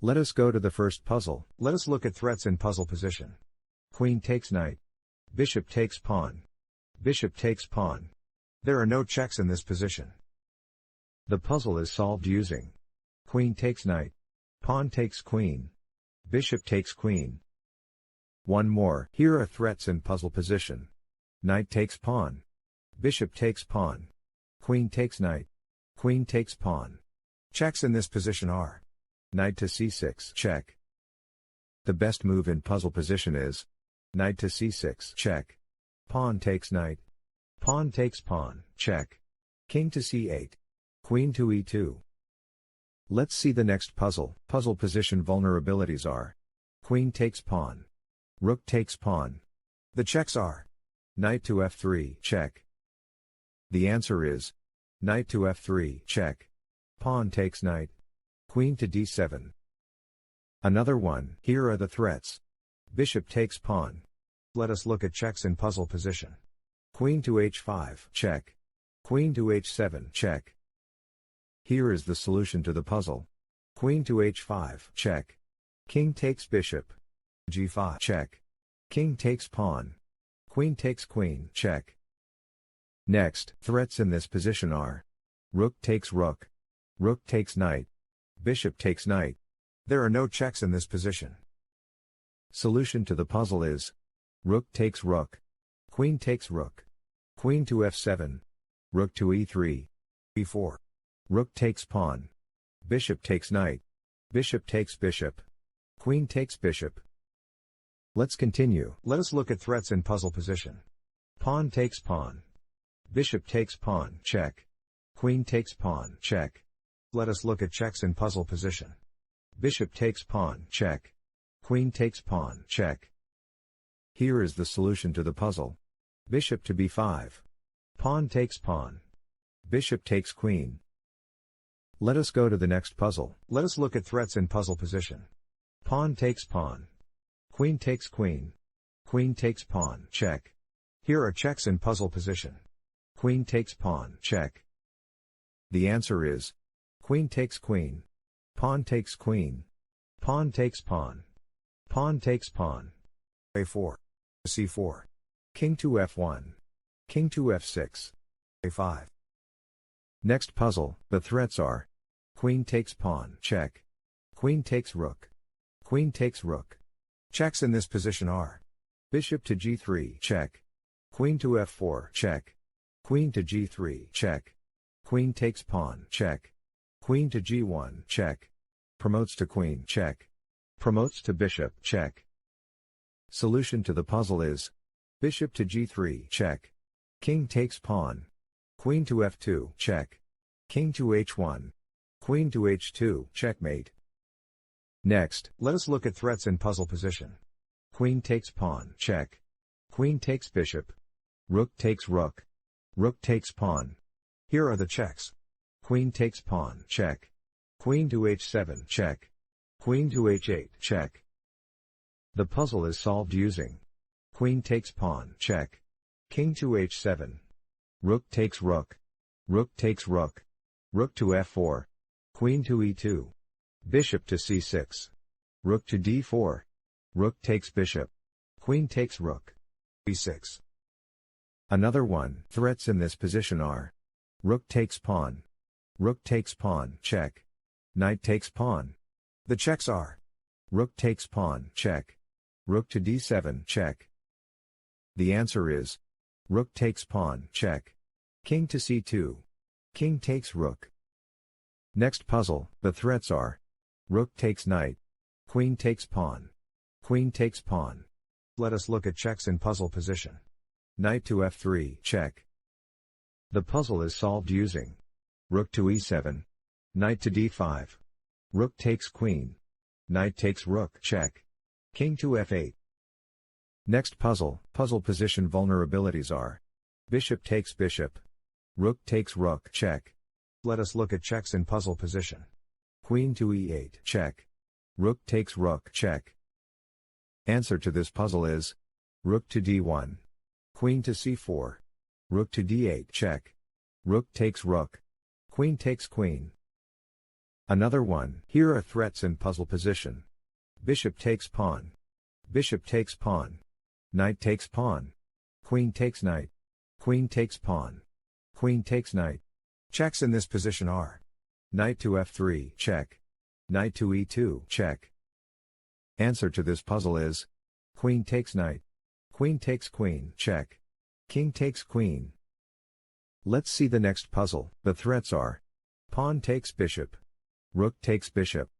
Let us go to the first puzzle. Let us look at threats in puzzle position. Queen takes knight. Bishop takes pawn. Bishop takes pawn. There are no checks in this position. The puzzle is solved using queen takes knight. Pawn takes queen. Bishop takes queen. One more. Here are threats in puzzle position. Knight takes pawn. Bishop takes pawn. Queen takes knight. Queen takes pawn. Checks in this position are knight to c6, check. The best move in puzzle position is knight to c6, check. Pawn takes knight. Pawn takes pawn, check. King to c8. Queen to e2. Let's see the next puzzle. Puzzle position vulnerabilities are queen takes pawn. Rook takes pawn. The checks are knight to f3, check. The answer is knight to f3, check. Pawn takes knight. Queen to d7. Another one. Here are the threats. Bishop takes pawn. Let us look at checks in puzzle position. Queen to h5, check. Queen to h7, check. Here is the solution to the puzzle. Queen to h5, check. King takes bishop. g5, check. King takes pawn. Queen takes queen, check. Next, threats in this position are rook takes rook. Rook takes knight. Bishop takes knight. There are no checks in this position. Solution to the puzzle is rook takes rook. Queen takes rook. Queen to f7. Rook to e3. e4. Rook takes pawn. Bishop takes knight. Bishop takes bishop. Queen takes bishop. Let's continue. Let us look at threats in puzzle position. Pawn takes pawn. Bishop takes pawn, check. Queen takes pawn, check. Let us look at checks in puzzle position. Bishop takes pawn, check. Queen takes pawn, check. Here is the solution to the puzzle. Bishop to b5. Pawn takes pawn. Bishop takes queen. Let us go to the next puzzle. Let us look at threats in puzzle position. Pawn takes pawn. Queen takes queen. Queen takes pawn, check. Here are checks in puzzle position. Queen takes pawn, check. The answer is queen takes queen. Pawn takes queen. Pawn takes pawn. Pawn takes pawn. a4. c4. King to f1. King to f6. a5. Next puzzle, the threats are queen takes pawn, check. Queen takes rook. Queen takes rook. Checks in this position are bishop to g3, check. Queen to f4, check. Queen to g3, check. Queen takes pawn, check. Queen to g1, check. Promotes to queen, check. Promotes to bishop, check. Solution to the puzzle is bishop to g3, check. King takes pawn. Queen to f2, check. King to h1. Queen to h2, checkmate. Next, let us look at threats in puzzle position. Queen takes pawn, check. Queen takes bishop. Rook takes rook. Rook takes pawn. Here are the checks. Queen takes pawn, check. Queen to h7, check. Queen to h8, check. The puzzle is solved using queen takes pawn, check. King to h7. Rook takes rook. Rook takes rook. Rook to f4. Queen to e2. Bishop to c6. Rook to d4. Rook takes bishop. Queen takes rook. e6. Another one. Threats in this position are rook takes pawn. Rook takes pawn, check. Knight takes pawn. The checks are rook takes pawn, check. Rook to d7, check. The answer is rook takes pawn, check. King to c2. King takes rook. Next puzzle, the threats are rook takes knight. Queen takes pawn. Queen takes pawn. Let us look at checks in puzzle position. Knight to f3, check. The puzzle is solved using rook to e7. Knight to d5. Rook takes queen. Knight takes rook, check. King to f8. Next puzzle, puzzle position vulnerabilities are bishop takes bishop. Rook takes rook, check. Let us look at checks in puzzle position. Queen to e8, check. Rook takes rook, check. Answer to this puzzle is rook to d1. Queen to c4. Rook to d8, check. Rook takes rook. Queen takes queen. Another one. Here are threats in puzzle position. Bishop takes pawn. Bishop takes pawn. Knight takes pawn. Queen takes knight. Queen takes pawn. Queen takes knight. Checks in this position are: knight to f3, check. Knight to e2, check. Answer to this puzzle is: queen takes knight. Queen takes queen, check. King takes queen. Let's see the next puzzle. The threats are: pawn takes bishop. Rook takes bishop.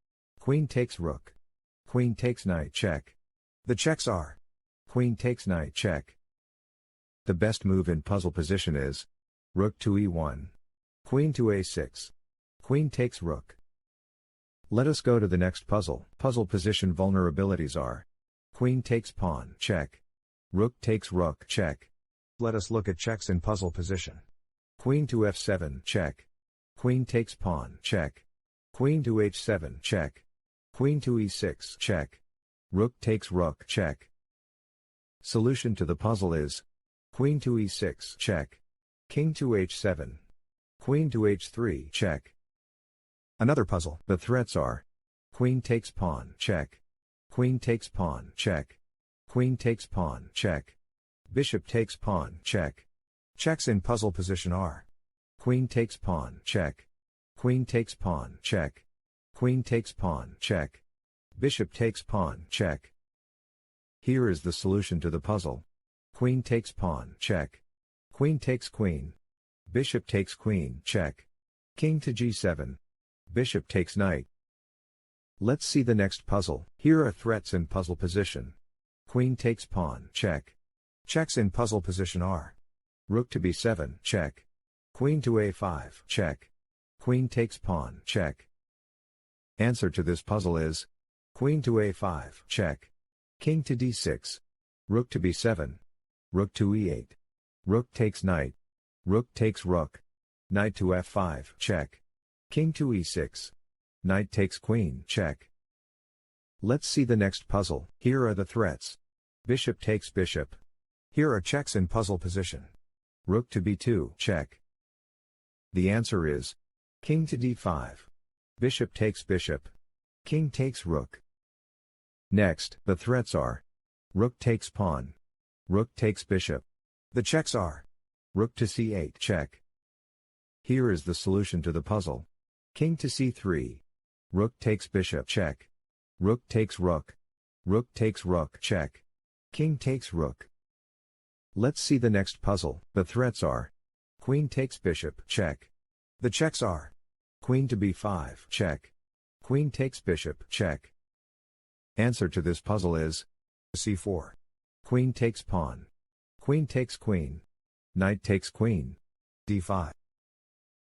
Queen takes rook. Queen takes knight, check. The checks are: queen takes knight, check. The best move in puzzle position is: rook to e1. Queen to a6. Queen takes rook. Let us go to the next puzzle. Puzzle position vulnerabilities are: queen takes pawn, check. Rook takes rook, check. Let us look at checks in puzzle position. Queen to f7, check. Queen takes pawn, check. Queen to h7, check. Queen to e6, check. Rook takes rook, check. Solution to the puzzle is: queen to e6, check. King to h7. Queen to h3, check. Another puzzle. The threats are: queen takes pawn, check. Queen takes pawn, check. Queen takes pawn, check. Bishop takes pawn, check. Checks in puzzle position are: queen takes pawn, check. Queen takes pawn, check. Queen takes pawn, check. Bishop takes pawn, check. Here is the solution to the puzzle. Queen takes pawn, check. Queen takes queen. Bishop takes queen, check. King to g7. Bishop takes knight. Let's see the next puzzle. Here are threats in puzzle position. Queen takes pawn, check. Checks in puzzle position are: rook to b7, check. Queen to a5, check. Queen takes pawn, check. Answer to this puzzle is: queen to a5, check. King to d6. Rook to b7. Rook to e8. Rook takes knight. Rook takes rook. Knight to f5, check. King to e6. Knight takes queen, check. Let's see the next puzzle. Here are the threats. Bishop takes bishop. Here are checks in puzzle position. Rook to b2, check. The answer is: king to d5. Bishop takes bishop. King takes rook. Next, the threats are: rook takes pawn. Rook takes bishop. The checks are: rook to c8, check. Here is the solution to the puzzle. King to c3. Rook takes bishop, check. Rook takes rook. Rook takes rook, check. King takes rook. Let's see the next puzzle. The threats are: queen takes bishop, check. The checks are: queen to b5, check. Queen takes bishop, check. Answer to this puzzle is: c4. Queen takes pawn. Queen takes queen. Knight takes queen. d5.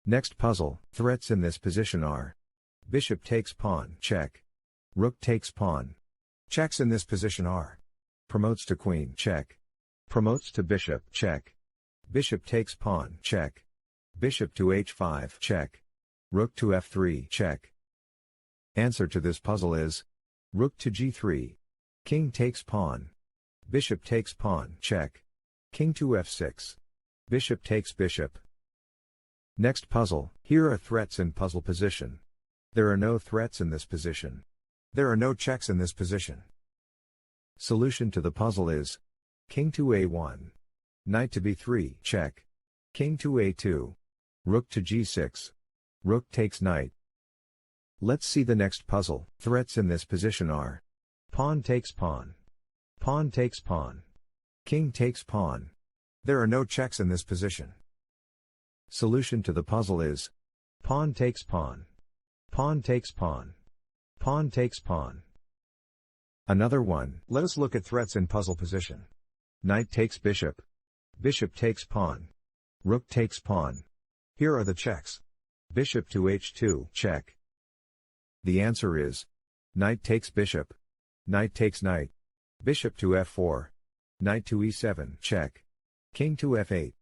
Next puzzle. Threats in this position are: bishop takes pawn, check. Rook takes pawn. Checks in this position are: promotes to queen, check. Promotes to bishop, check. Bishop takes pawn, check. Bishop to h5, check. Rook to f3, check. Answer to this puzzle is: rook to g3. King takes pawn. Bishop takes pawn, check. King to f6. Bishop takes bishop. Next puzzle. Here are threats in puzzle position. There are no threats in this position. There are no checks in this position. Solution to the puzzle is: king to a1. Knight to b3, check. King to a2. Rook to g6. Rook takes knight. Let's see the next puzzle. Threats in this position are: pawn takes pawn. Pawn takes pawn. King takes pawn. There are no checks in this position. Solution to the puzzle is: pawn takes pawn. Pawn takes pawn. Pawn takes pawn. Another one. Let us look at threats in puzzle position. Knight takes bishop. Bishop takes pawn. Rook takes pawn. Here are the checks. Bishop to h2, check. The answer is: knight takes bishop. Knight takes knight. Bishop to f4. Knight to e7, check. King to f8.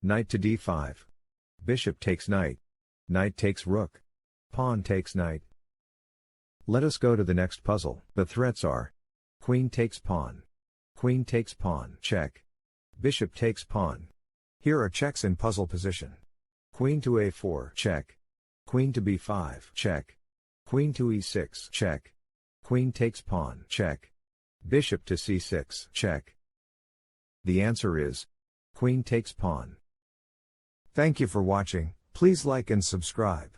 Knight to d5. Bishop takes knight. Knight takes rook. Pawn takes knight. Let us go to the next puzzle. The threats are: queen takes pawn. Queen takes pawn, check. Bishop takes pawn. Here are checks in puzzle position. Queen to a4, check. Queen to b5, check. Queen to e6, check. Queen takes pawn, check. Bishop to c6, check. The answer is Queen takes pawn. Thank you for watching. Please like and subscribe.